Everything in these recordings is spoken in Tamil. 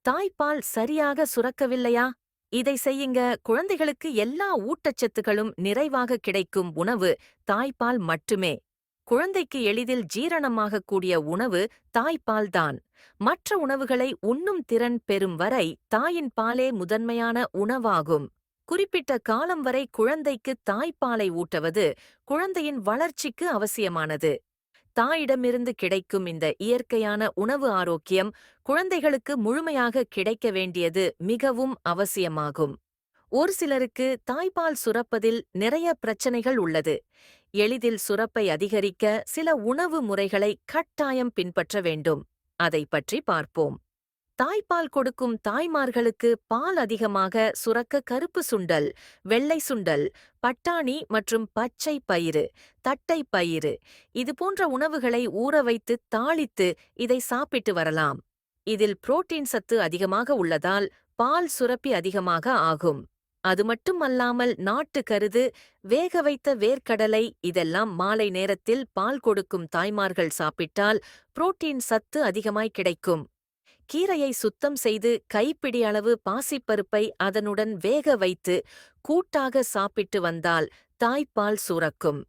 தாய்ப்பால் சரியாக சுரக்கவில்லையா? இதை செய்யுங்க. குழந்தைகளுக்கு எல்லா ஊட்டச்சத்துகளும் நிறைவாக கிடைக்கும் உணவு தாய்ப்பால் மட்டுமே. குழந்தைக்கு எளிதில் ஜீரணமாகக்கூடிய உணவு தாய்ப்பால்தான். மற்ற உணவுகளை உண்ணும் திறன் பெறும் வரை தாயின் பாலே முதன்மையான உணவாகும். குறிப்பிட்ட காலம் வரை குழந்தைக்கு தாய்ப்பாலை ஊட்டுவது குழந்தையின் வளர்ச்சிக்கு அவசியமானது. தாயிடமிருந்து கிடைக்கும் இந்த இயற்கையான உணவு ஆரோக்கியம் குழந்தைகளுக்கு முழுமையாக கிடைக்க வேண்டியது மிகவும் அவசியமாகும். ஒரு சிலருக்கு தாய்ப்பால் சுரப்பதில் நிறைய பிரச்சனைகள் உள்ளது. எளிதில் சுரப்பை அதிகரிக்க சில உணவு முறைகளை கட்டாயம் பின்பற்ற வேண்டும். அதை பற்றி பார்ப்போம். தாய்ப்பால் கொடுக்கும் தாய்மார்களுக்கு பால் அதிகமாக சுரக்க கருப்பு சுண்டல், வெள்ளை சுண்டல், பட்டாணி மற்றும் பச்சை பயிறு, தட்டை பயிறு இது போன்ற உணவுகளை ஊற வைத்து தாளித்து இதை சாப்பிட்டு வரலாம். இதில் புரோட்டீன் சத்து அதிகமாக உள்ளதால் பால் சுரப்பி அதிகமாக ஆகும். அது மட்டுமல்லாமல் நாட்டு கருது, வேக வைத்த வேர்க்கடலை இதெல்லாம் மாலை நேரத்தில் பால் கொடுக்கும் தாய்மார்கள் சாப்பிட்டால் புரோட்டீன் சத்து அதிகமாய் கிடைக்கும். கீரையை சுத்தம் செய்து கைப்பிடி அளவு பாசிப்பருப்பை அதனுடன் வேக வைத்து கூட்டாக சாப்பிட்டு வந்தால் தாய்ப்பால் சுரக்கும்.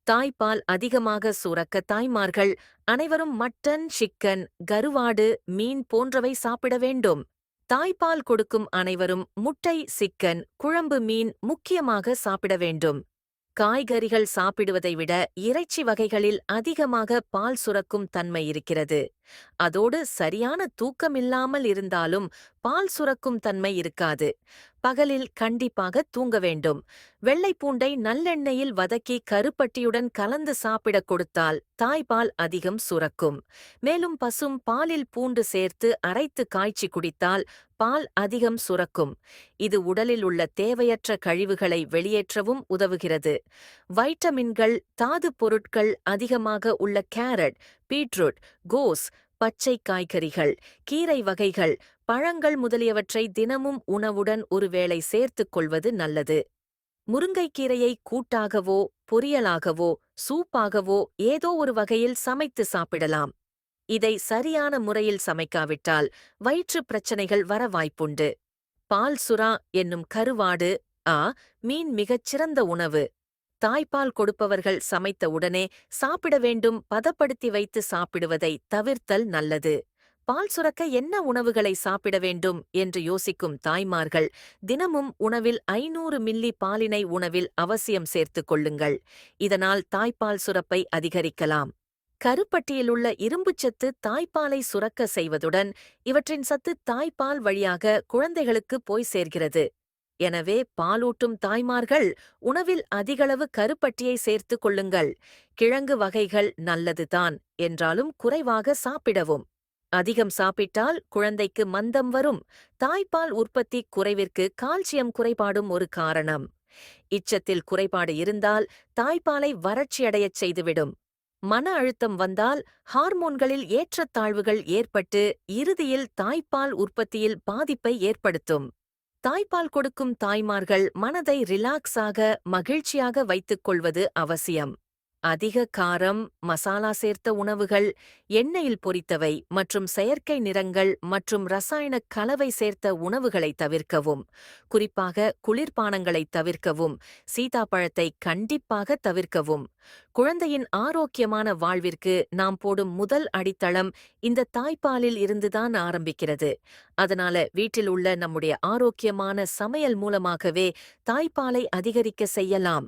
தாய்ப்பால் அதிகமாக சுரக்க தாய்மார்கள் அனைவரும் மட்டன், சிக்கன், கருவாடு, மீன் போன்றவை சாப்பிட வேண்டும். தாய்ப்பால் கொடுக்கும் அனைவரும் முட்டை, சிக்கன், குழம்பு மீன் முக்கியமாக சாப்பிட வேண்டும். காய்கறிகள் சாப்பிடுவதை விட இறைச்சி வகைகளில் அதிகமாக பால் சுரக்கும் தன்மை இருக்கிறது. அதோடு சரியான தூக்கமில்லாமல் இருந்தாலும் பால் சுரக்கும் தன்மை இருக்காது. பகலில் கண்டிப்பாக தூங்க வேண்டும். வெள்ளை பூண்டை நல்லெண்ணெயில் வதக்கி கருப்பட்டியுடன் கலந்து சாப்பிடக் கொடுத்தால் தாய்ப்பால் அதிகம் சுரக்கும். மேலும் பசும் பாலில் பூண்டு சேர்த்து அரைத்து காய்ச்சி குடித்தால் பால் அதிகம் சுரக்கும். இது உடலில் உள்ள தேவையற்ற கழிவுகளை வெளியேற்றவும் உதவுகிறது. வைட்டமின்கள், தாது பொருட்கள் அதிகமாக உள்ள கேரட், பீட்ரூட், கோஸ், பச்சை காய்கறிகள், கீரை வகைகள், பழங்கள் முதலியவற்றை தினமும் உணவுடன் ஒருவேளை சேர்த்துக் கொள்வது நல்லது. முருங்கைக்கீரையை கூட்டாகவோ, பொரியலாகவோ, சூப்பாகவோ ஏதோ ஒரு வகையில் சமைத்து சாப்பிடலாம். இதை சரியான முறையில் சமைக்காவிட்டால் வயிற்றுப் பிரச்சனைகள் வர வாய்ப்புண்டு. பால் சுறா என்னும் கருவாடு, மீன் மிகச் சிறந்த உணவு. தாய்ப்பால் கொடுப்பவர்கள் சமைத்த உடனே சாப்பிட வேண்டும். பதப்படுத்தி வைத்து சாப்பிடுவதை தவிர்த்தல் நல்லது. பால் சுரக்க என்ன உணவுகளை சாப்பிட வேண்டும் என்று யோசிக்கும் தாய்மார்கள் தினமும் உணவில் 500 மில்லி பாலினை உணவில் அவசியம் சேர்த்துக் கொள்ளுங்கள். இதனால் தாய்ப்பால் சுரப்பை அதிகரிக்கலாம். கருப்பட்டியிலுள்ள இரும்புச்சத்து தாய்ப்பாலை சுரக்க செய்வதுடன் இவற்றின் சத்து தாய்ப்பால் வழியாக குழந்தைகளுக்கு போய் சேர்கிறது. எனவே பாலூட்டும் தாய்மார்கள் உணவில் அதிகளவு கருப்பட்டியை சேர்த்துக் கொள்ளுங்கள். கிழங்கு வகைகள் நல்லதுதான் என்றாலும் குறைவாக சாப்பிடவும். அதிகம் சாப்பிட்டால் குழந்தைக்கு மந்தம் வரும். தாய்ப்பால் உற்பத்தி குறைவிற்கு கால்சியம் குறைபாடும் ஒரு காரணம். இச்சத்தில் குறைபாடு இருந்தால் தாய்ப்பாலை வறட்சியடையச் செய்துவிடும். மன அழுத்தம் வந்தால் ஹார்மோன்களில் ஏற்றத்தாழ்வுகள் ஏற்பட்டு இறுதியில் தாய்ப்பால் உற்பத்தியில் பாதிப்பை ஏற்படுத்தும். தாய்ப்பால் கொடுக்கும் தாய்மார்கள் மனதை ரிலாக்ஸாக மகிழ்ச்சியாக வைத்துக் கொள்வது அவசியம். அதிக காரம், மசாலா சேர்த்த உணவுகள், எண்ணெயில் பொரித்தவை மற்றும் செயற்கை நிறங்கள் மற்றும் ரசாயன கலவை சேர்த்த உணவுகளை தவிர்க்கவும். குறிப்பாக குளிர்பானங்களை தவிர்க்கவும். சீதாப்பழத்தை கண்டிப்பாக தவிர்க்கவும். குழந்தையின் ஆரோக்கியமான வாழ்விற்கு நாம் போடும் முதல் அடித்தளம் இந்த தாய்ப்பாலில் இருந்துதான் ஆரம்பிக்கிறது. அதனால வீட்டில் உள்ள நம்முடைய ஆரோக்கியமான சமையல் மூலமாகவே தாய்ப்பாலை அதிகரிக்க செய்யலாம்.